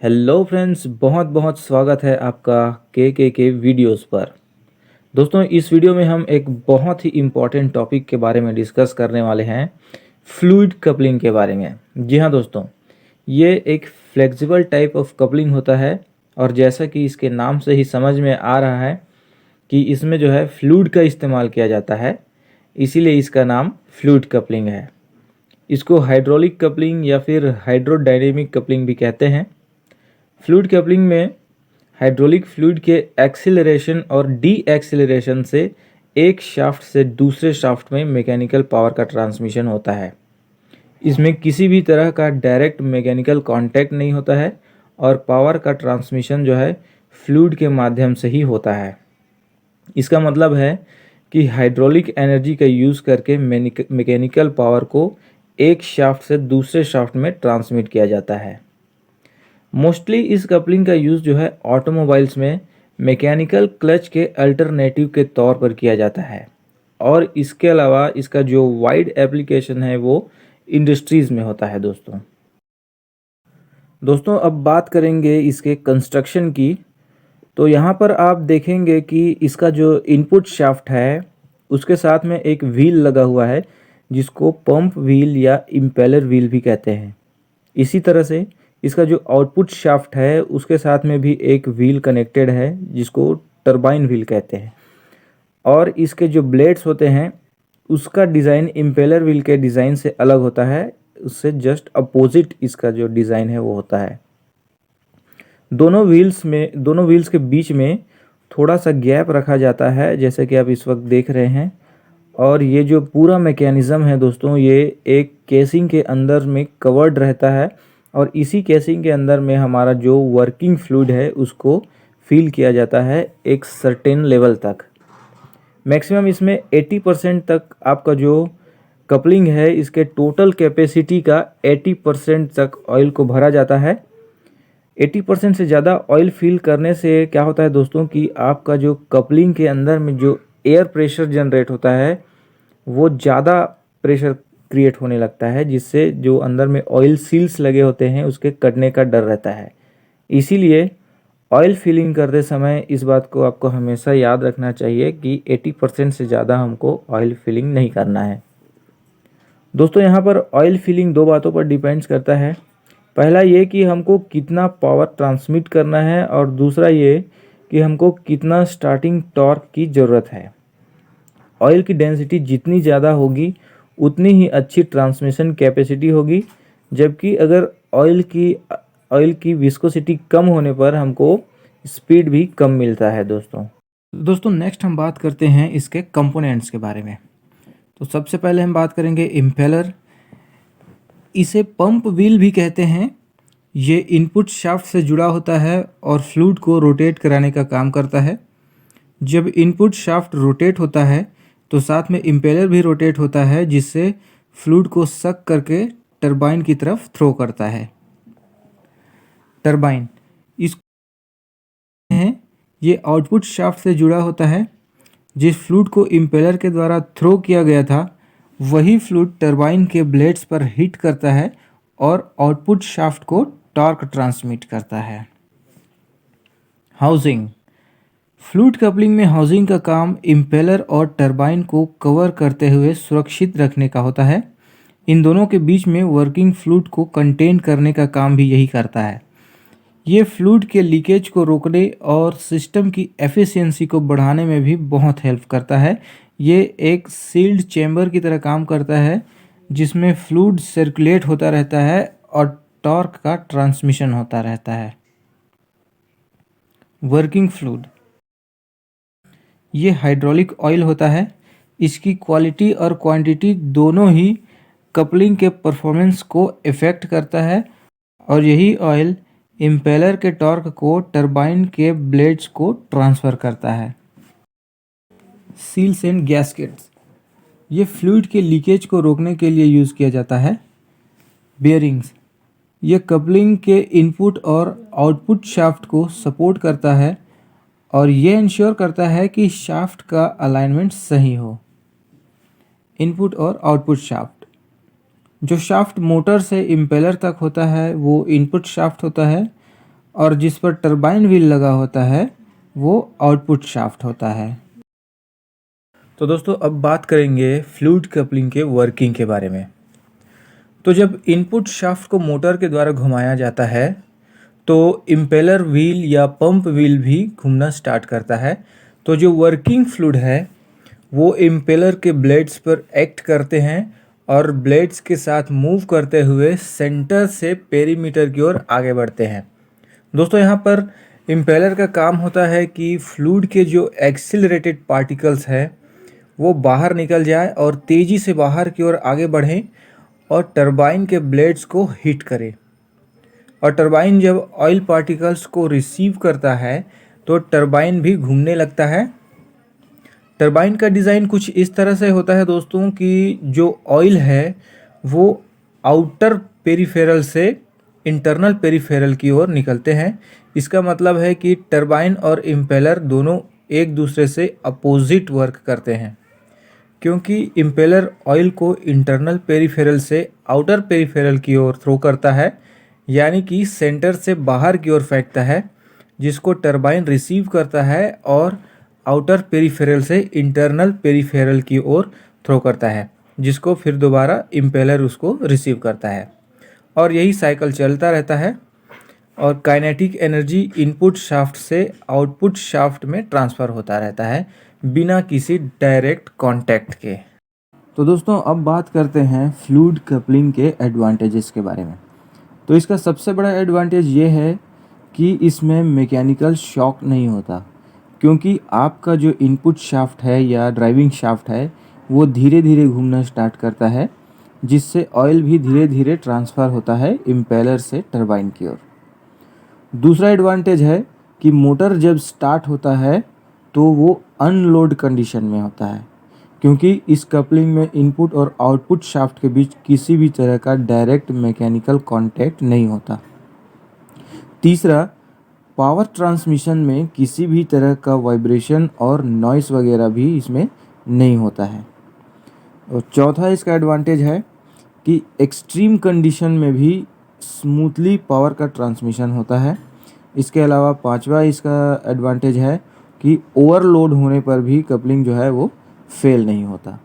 Hello friends, बहुत बहुत स्वागत है आपका के वीडियोस पर। दोस्तों, इस वीडियो में हम एक बहुत ही इम्पॉर्टेंट टॉपिक के बारे में डिस्कस करने वाले हैं, फ्लूइड कपलिंग के बारे में। जी हाँ दोस्तों, ये एक फ्लेक्सिबल टाइप ऑफ कपलिंग होता है और जैसा कि इसके नाम से ही समझ में आ रहा है कि इसमें जो है फ्लूइड का इस्तेमाल किया जाता है, इसीलिए इसका नाम फ्लूइड कपलिंग है। इसको हाइड्रोलिक कपलिंग या फिर हाइड्रोडायनेमिक कपलिंग भी कहते हैं। फ्लूइड कपलिंग में हाइड्रोलिक फ्लूइड के एक्सीलरेशन और डी एक्सीलरेशन से एक शाफ्ट से दूसरे शाफ्ट में मैकेनिकल पावर का ट्रांसमिशन होता है। इसमें किसी भी तरह का डायरेक्ट मैकेनिकल कांटेक्ट नहीं होता है और पावर का ट्रांसमिशन जो है फ्लूइड के माध्यम से ही होता है। इसका मतलब है कि हाइड्रोलिक एनर्जी का यूज़ करके मैकेनिकल पावर को एक शाफ्ट से दूसरे शाफ्ट में ट्रांसमिट किया जाता है। मोस्टली इस कपलिंग का यूज़ जो है ऑटोमोबाइल्स में मैकेनिकल क्लच के अल्टरनेटिव के तौर पर किया जाता है और इसके अलावा इसका जो वाइड एप्लीकेशन है वो इंडस्ट्रीज़ में होता है। दोस्तों अब बात करेंगे इसके कंस्ट्रक्शन की। तो यहाँ पर आप देखेंगे कि इसका जो इनपुट शाफ्ट है उसके साथ में एक व्हील लगा हुआ है जिसको पंप व्हील या इम्पेलर व्हील भी कहते हैं। इसी तरह से इसका जो आउटपुट शाफ्ट है उसके साथ में भी एक व्हील कनेक्टेड है जिसको टरबाइन व्हील कहते हैं और इसके जो ब्लेड्स होते हैं उसका डिज़ाइन इम्पेलर व्हील के डिज़ाइन से अलग होता है, उससे जस्ट अपोजिट इसका जो डिज़ाइन है वो होता है। दोनों व्हील्स के बीच में थोड़ा सा गैप रखा जाता है जैसे कि आप इस वक्त देख रहे हैं। और ये जो पूरा मैकेनिज़्म है दोस्तों, ये एक केसिंग के अंदर में कवर्ड रहता है और इसी केसिंग के अंदर में हमारा जो वर्किंग फ्लूइड है उसको फिल किया जाता है एक सर्टेन लेवल तक। मैक्सिमम इसमें 80% तक आपका जो कपलिंग है इसके टोटल कैपेसिटी का 80% तक ऑयल को भरा जाता है। 80% से ज़्यादा ऑयल फिल करने से क्या होता है दोस्तों कि आपका जो कपलिंग के अंदर में जो एयर प्रेशर जनरेट होता है वो ज़्यादा प्रेशर क्रिएट होने लगता है, जिससे जो अंदर में ऑयल सील्स लगे होते हैं उसके कटने का डर रहता है। इसीलिए ऑयल फिलिंग करते समय इस बात को आपको हमेशा याद रखना चाहिए कि 80% से ज़्यादा हमको ऑयल फिलिंग नहीं करना है। दोस्तों यहाँ पर ऑयल फिलिंग दो बातों पर डिपेंड्स करता है। पहला ये कि हमको कितना पावर ट्रांसमिट करना है और दूसरा ये कि हमको कितना स्टार्टिंग टॉर्क की ज़रूरत है। ऑयल की डेंसिटी जितनी ज़्यादा होगी उतनी ही अच्छी ट्रांसमिशन कैपेसिटी होगी, जबकि अगर ऑयल की विस्कोसिटी कम होने पर हमको स्पीड भी कम मिलता है। दोस्तों नेक्स्ट हम बात करते हैं इसके कंपोनेंट्स के बारे में। तो सबसे पहले हम बात करेंगे इम्पेलर। इसे पंप व्हील भी कहते हैं। ये इनपुट शाफ्ट से जुड़ा होता है और फ्लूइड को रोटेट कराने का काम करता है। जब इनपुट शाफ्ट रोटेट होता है तो साथ में इम्पेलर भी रोटेट होता है, जिससे फ्लूइड को सक करके टरबाइन की तरफ थ्रो करता है। टरबाइन इस है ये आउटपुट शाफ्ट से जुड़ा होता है। जिस फ्लूइड को इम्पेलर के द्वारा थ्रो किया गया था वही फ्लूइड टरबाइन के ब्लेड्स पर हिट करता है और आउटपुट शाफ्ट को टॉर्क ट्रांसमिट करता है। हाउसिंग। फ्लूइड कपलिंग में हाउसिंग का काम इम्पेलर और टरबाइन को कवर करते हुए सुरक्षित रखने का होता है। इन दोनों के बीच में वर्किंग फ्लूइड को कंटेन करने का काम भी यही करता है। ये फ्लूइड के लीकेज को रोकने और सिस्टम की एफिशिएंसी को बढ़ाने में भी बहुत हेल्प करता है। ये एक सील्ड चैम्बर की तरह काम करता है जिसमें फ्लूइड सर्कुलेट होता रहता है और टॉर्क का ट्रांसमिशन होता रहता है। वर्किंग फ्लूइड ये हाइड्रोलिक ऑयल होता है। इसकी क्वालिटी और क्वांटिटी दोनों ही कपलिंग के परफॉर्मेंस को इफ़ेक्ट करता है और यही ऑयल इम्पेलर के टॉर्क को टरबाइन के ब्लेड्स को ट्रांसफ़र करता है। सील्स एंड गैस्केट्स ये फ्लूइड के लीकेज को रोकने के लिए यूज़ किया जाता है। बेयरिंग्स ये कपलिंग के इनपुट और आउटपुट शाफ्ट को सपोर्ट करता है और ये इंश्योर करता है कि शाफ्ट का अलाइनमेंट सही हो। इनपुट और आउटपुट शाफ्ट जो शाफ्ट मोटर से इम्पेलर तक होता है वो इनपुट शाफ्ट होता है और जिस पर टरबाइन व्हील लगा होता है वो आउटपुट शाफ्ट होता है। तो दोस्तों अब बात करेंगे फ्लूइड कपलिंग के वर्किंग के बारे में। तो जब इनपुट शाफ्ट को मोटर के द्वारा घुमाया जाता है तो इम्पेलर व्हील या पंप व्हील भी घूमना स्टार्ट करता है। तो जो वर्किंग फ्लूइड है वो इम्पेलर के ब्लेड्स पर एक्ट करते हैं और ब्लेड्स के साथ मूव करते हुए सेंटर से पेरीमीटर की ओर आगे बढ़ते हैं। दोस्तों यहाँ पर इम्पेलर का काम होता है कि फ्लूइड के जो एक्सिलरेटेड पार्टिकल्स है वो बाहर निकल जाए और तेज़ी से बाहर की ओर आगे बढ़ें और टरबाइन के ब्लेड्स को हिट करे। और टरबाइन जब ऑयल पार्टिकल्स को रिसीव करता है तो टरबाइन भी घूमने लगता है। टरबाइन का डिज़ाइन कुछ इस तरह से होता है दोस्तों कि जो ऑयल है वो आउटर पेरिफेरल से इंटरनल पेरिफेरल की ओर निकलते हैं। इसका मतलब है कि टरबाइन और इम्पेलर दोनों एक दूसरे से अपोजिट वर्क करते हैं, क्योंकि इम्पेलर ऑयल को इंटरनल पेरिफेरल से आउटर पेरिफेरल की ओर थ्रो करता है, यानी कि सेंटर से बाहर की ओर फेंकता है, जिसको टरबाइन रिसीव करता है और आउटर पेरिफेरल से इंटरनल पेरिफेरल की ओर थ्रो करता है, जिसको फिर दोबारा इम्पेलर उसको रिसीव करता है। और यही साइकिल चलता रहता है और काइनेटिक एनर्जी इनपुट शाफ्ट से आउटपुट शाफ्ट में ट्रांसफ़र होता रहता है बिना किसी डायरेक्ट कांटेक्ट के। तो दोस्तों अब बात करते हैं फ्लूइड कपलिंग के एडवांटेजेस के बारे में। तो इसका सबसे बड़ा एडवांटेज ये है कि इसमें मैकेनिकल शॉक नहीं होता, क्योंकि आपका जो इनपुट शाफ्ट है या ड्राइविंग शाफ्ट है वो धीरे धीरे घूमना स्टार्ट करता है, जिससे ऑयल भी धीरे धीरे ट्रांसफ़र होता है इम्पेलर से टरबाइन की ओर। दूसरा एडवांटेज है कि मोटर जब स्टार्ट होता है तो वो अनलोड कंडीशन में होता है, क्योंकि इस कपलिंग में इनपुट और आउटपुट शाफ्ट के बीच किसी भी तरह का डायरेक्ट मैकेनिकल कांटेक्ट नहीं होता। तीसरा, पावर ट्रांसमिशन में किसी भी तरह का वाइब्रेशन और नॉइस वगैरह भी इसमें नहीं होता है। और चौथा इसका एडवांटेज है कि एक्सट्रीम कंडीशन में भी स्मूथली पावर का ट्रांसमिशन होता है। इसके अलावा पांचवा इसका एडवांटेज है कि ओवरलोड होने पर भी कपलिंग जो है वो फेल नहीं होता।